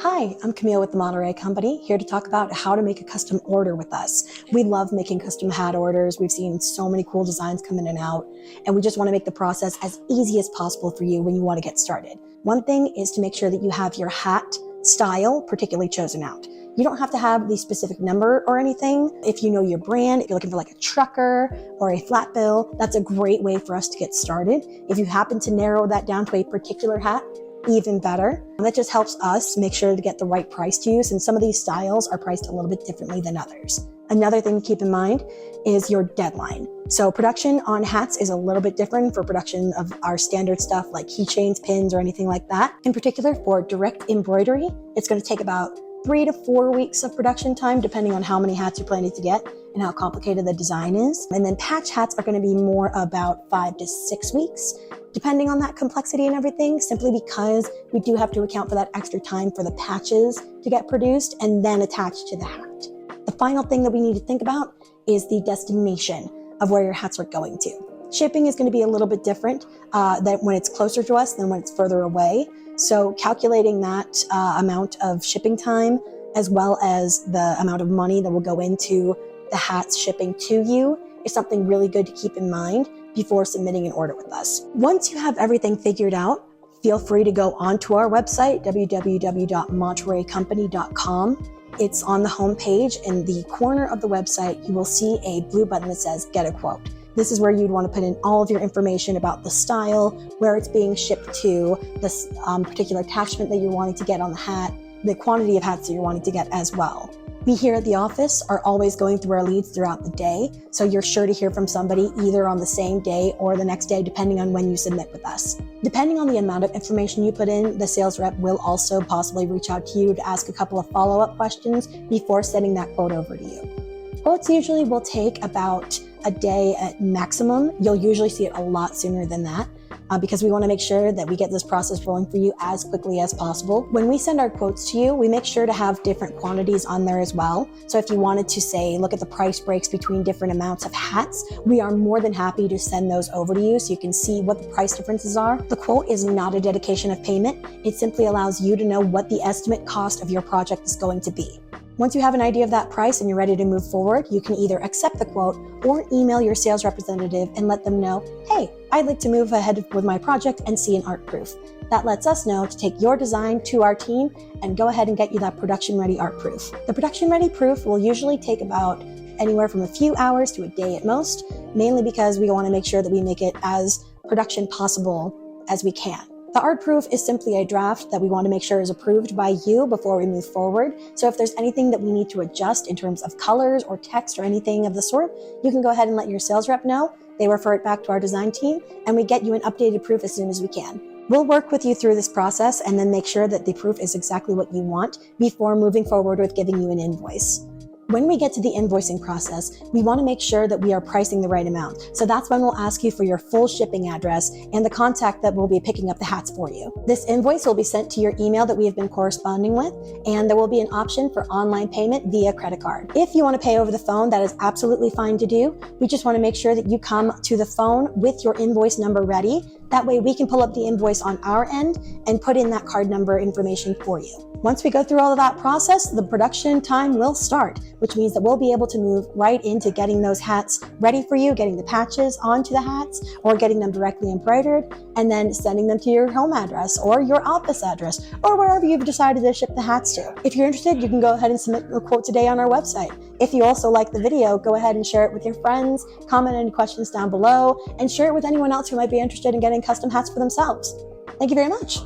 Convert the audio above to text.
Hi, I'm Camille with the Monterey company, here to talk about how to make a custom order with us. We love making custom hat orders. We've seen so many cool designs come in and out, and we just want to make the process as easy as possible for you when you want to get started. One thing is to make sure that you have your hat style particularly chosen out. You don't have to have the specific number or anything. If you know your brand, if you're looking for like a trucker or a flat bill, that's a great way for us to get started. If you happen to narrow that down to a particular hat, even better. And that just helps us make sure to get the right price to you, since some of these styles are priced a little bit differently than others. Another thing to keep in mind is your deadline. So production on hats is a little bit different for production of our standard stuff like keychains, pins, or anything like that. In particular, for direct embroidery, it's going to take about 3 to 4 weeks of production time, depending on how many hats you're planning to get and how complicated the design is. And then patch hats are going to be more about 5 to 6 weeks, depending on that complexity and everything, simply because we do have to account for that extra time for the patches to get produced and then attached to the hat. The final thing that we need to think about is the destination of where your hats are going to. Shipping is going to be a little bit different than when it's closer to us than when it's further away. So calculating that amount of shipping time, as well as the amount of money that will go into the hats shipping to you, is something really good to keep in mind before submitting an order with us. Once you have everything figured out, feel free to go onto our website, www.montereycompany.com. It's on the home page. In the corner of the website, you will see a blue button that says Get a Quote. This is where you'd want to put in all of your information about the style, where it's being shipped to, this particular attachment that you're wanting to get on the hat, the quantity of hats that you're wanting to get as well. We here at the office are always going through our leads throughout the day, so you're sure to hear from somebody either on the same day or the next day, depending on when you submit with us. Depending on the amount of information you put in, the sales rep will also possibly reach out to you to ask a couple of follow-up questions before sending that quote over to you. Quotes usually will take about a day at maximum. You'll usually see it a lot sooner than that, because we want to make sure that we get this process rolling for you as quickly as possible. When we send our quotes to you, we make sure to have different quantities on there as well. So if you wanted to say, look at the price breaks between different amounts of hats, we are more than happy to send those over to you so you can see what the price differences are. The quote is not a dedication of payment. It simply allows you to know what the estimate cost of your project is going to be. Once you have an idea of that price and you're ready to move forward, you can either accept the quote or email your sales representative and let them know, hey, I'd like to move ahead with my project and see an art proof. That lets us know to take your design to our team and go ahead and get you that production-ready art proof. The production-ready proof will usually take about anywhere from a few hours to a day at most, mainly because we want to make sure that we make it as production possible as we can. The art proof is simply a draft that we want to make sure is approved by you before we move forward. So if there's anything that we need to adjust in terms of colors or text or anything of the sort, you can go ahead and let your sales rep know. They refer it back to our design team, and we get you an updated proof as soon as we can. We'll work with you through this process and then make sure that the proof is exactly what you want before moving forward with giving you an invoice. When we get to the invoicing process, we want to make sure that we are pricing the right amount. So that's when we'll ask you for your full shipping address and the contact that will be picking up the hats for you. This invoice will be sent to your email that we have been corresponding with, and there will be an option for online payment via credit card. If you want to pay over the phone, that is absolutely fine to do. We just want to make sure that you come to the phone with your invoice number ready. That way we can pull up the invoice on our end and put in that card number information for you. Once we go through all of that process, the production time will start, which means that we'll be able to move right into getting those hats ready for you, getting the patches onto the hats, or getting them directly embroidered, and then sending them to your home address or your office address, or wherever you've decided to ship the hats to. If you're interested, you can go ahead and submit a quote today on our website. If you also like the video, go ahead and share it with your friends, comment any questions down below, and share it with anyone else who might be interested in getting custom hats for themselves. Thank you very much.